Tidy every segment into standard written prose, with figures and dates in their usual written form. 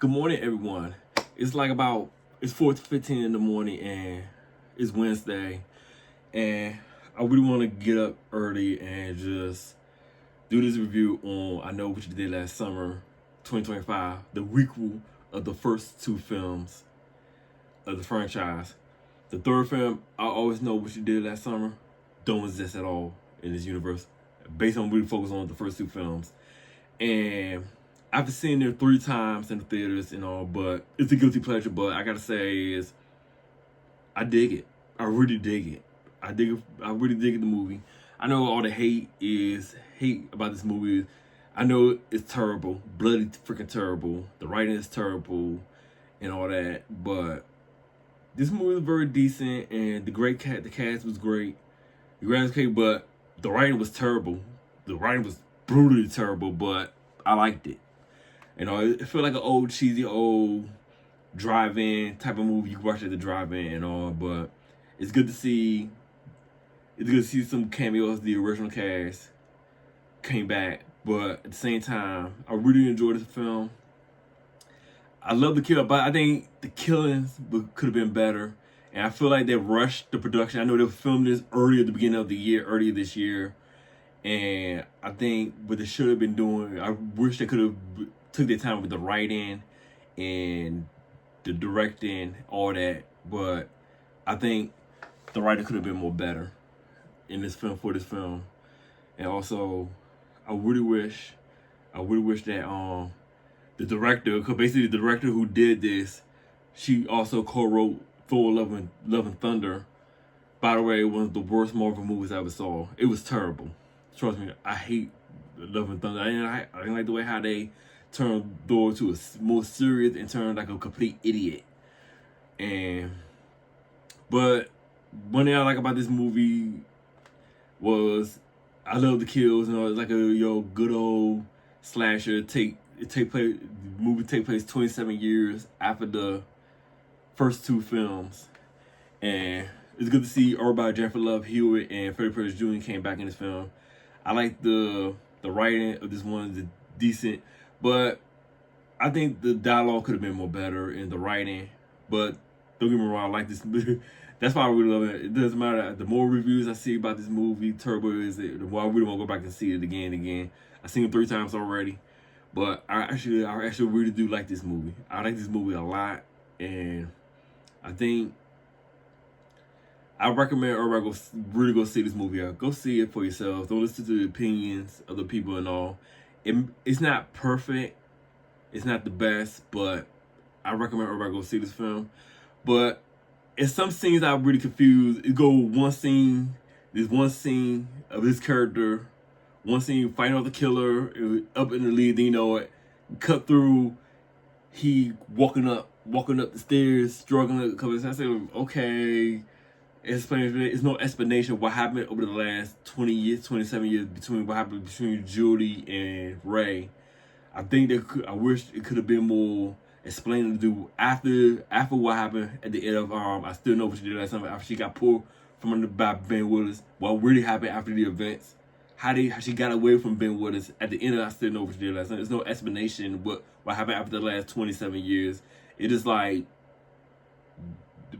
Good morning, everyone. It's like it's 4:15 in the morning, and it's Wednesday, and I really want to get up early and just do this review on I Know What You Did Last Summer, 2025, the requel of the first two films of the franchise. The third film, I Always Know What You Did Last Summer, don't exist at all in this universe, based on really focus on the first two films. And I've seen it 3 times in the theaters and all, but it's a guilty pleasure. But I gotta say is, I dig it. I really dig it. I dig it. I really dig the movie. I know all the hate about this movie. I know it's terrible, bloody freaking terrible. The writing is terrible, and all that. But this movie was very decent, and the cast was great. The graphics was okay, but the writing was terrible. The writing was brutally terrible, but I liked it. You know, it felt like an old cheesy old drive-in type of movie you can watch at the drive-in and all, but it's good to see. It's good to see some cameos. The original cast came back, but at the same time, I really enjoyed this film. I love the kill, but I think the killings could have been better, and I feel like they rushed the production. I know they filmed this earlier at the beginning of the year, earlier this year, and I think what they should have been doing, I wish they could have took their time with the writing and the directing, all that. But I think the writing could have been more better in this film for this film. And also, I really wish that the director, because basically the director who did this, she also co-wrote Thor: Love and Thunder. By the way, one of the worst Marvel movies I ever saw. It was terrible. Trust me, I hate Love and Thunder. I didn't like the way how they turned Thor to a more serious and turned like a complete idiot. But one thing I like about this movie was I love the kills. You know, it's like a good old slasher. The movie take place 27 years after the first two films, and it's good to see everybody. Jennifer Love Hewitt and Freddie Prinze Jr. came back in this film. I like the writing of this one is decent, but I think the dialogue could have been more better in the writing. But don't get me wrong, I like this movie. That's why I really love it. It doesn't matter. The more reviews I see about this movie, Turbo is it, the more I really want to go back and see it again and again. I've seen it 3 times already. But I actually really do like this movie. I like this movie a lot, and I think I recommend everybody really go see this movie out. Go see it for yourself. Don't listen to the opinions of the people and all. It's not perfect. It's not the best, but I recommend everybody go see this film. But in some scenes I'm really confused. There's one scene of this character, one scene fighting off the killer, up in the lead, then, you know it, cut through, he walking up the stairs, struggling. I said, okay, there's no explanation of what happened over the last 20 years, 27 years between what happened between Judy and Ray. I wish it could have been more explaining to do after what happened at the end of I Still Know What You Did Last Summer, after she got pulled from under by Ben Willis. What really happened after the events? How she got away from Ben Willis at the end of I Still Know What You Did Last Summer. There's no explanation what happened after the last 27 years. It is like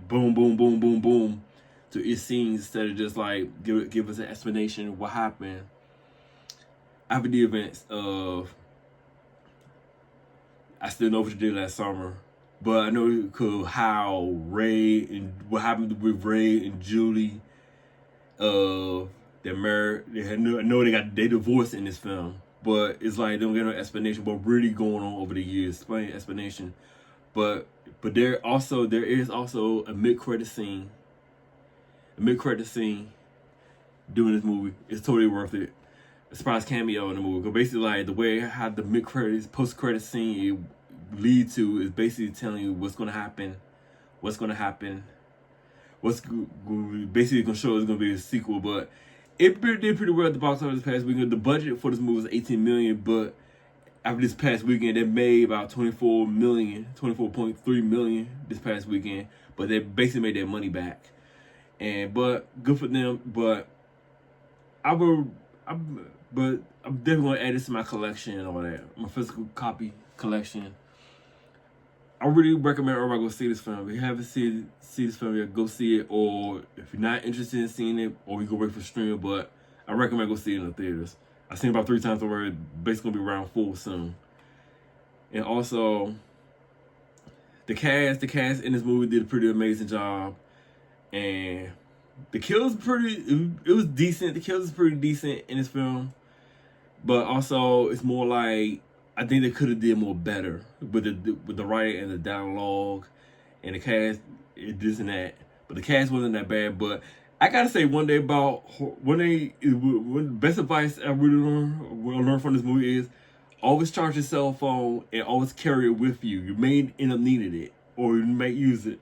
boom, boom, boom, boom, boom to its scenes instead of just like give us an explanation of what happened after the events of I Still Know What You Did Last Summer. But I know how Ray and what happened with Ray and Julie. They're married. I know they divorced in this film, but it's like they don't get no explanation. What really going on over the years? Plain explanation. But there is also a mid-credit scene. A mid-credit scene doing this movie. It's totally worth it. A surprise cameo in the movie. Because basically, like, the way how the mid-credits, post-credit scene lead to is basically telling you what's going to happen. What's basically going to show it's going to be a sequel. But it did pretty well at the box office this past weekend. The budget for this movie was $18 million, but after this past weekend, they made about $24.3 million this past weekend. But they basically made their money back. But good for them. But I'm definitely gonna add this to my collection and all that. My physical copy collection. I really recommend everybody go see this film. If you haven't see this film yet, go see it. Or if you're not interested in seeing it, or you go wait for streaming, but I recommend go see it in the theaters. I've seen it about 3 times already. Basically gonna be around 4 soon. And also, the cast in this movie did a pretty amazing job. And the kills it was decent. The kills is pretty decent in this film. But also, it's more like, I think they could have did more better with the writing and the dialogue and the cast, this and that. But the cast wasn't that bad. But I gotta say, one best advice I really learned from this movie is always charge your cell phone and always carry it with you. You may end up needing it, or you may use it,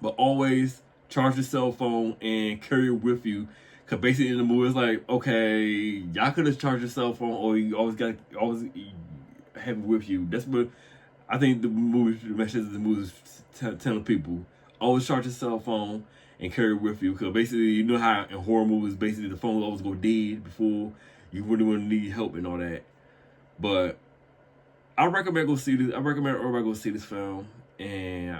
but always charge your cell phone and carry it with you. Cause basically in the movie it's like, okay, y'all could have charged your cell phone, or you always have it with you. That's what I think the message of the movie is telling people. Always charge your cell phone and carry it with you. Because basically, you know how in horror movies, basically the phone will always go dead before you really want to need help and all that. But I recommend everybody go see this film, and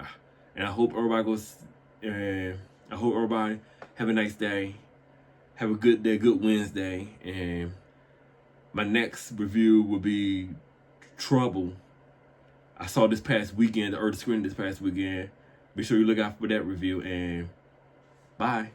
I hope everybody goes. And I hope everybody have a nice day. Have a good day, good Wednesday. And my next review will be Trouble. I saw this past weekend, the early screening this past weekend. Be sure you look out for that review, and bye.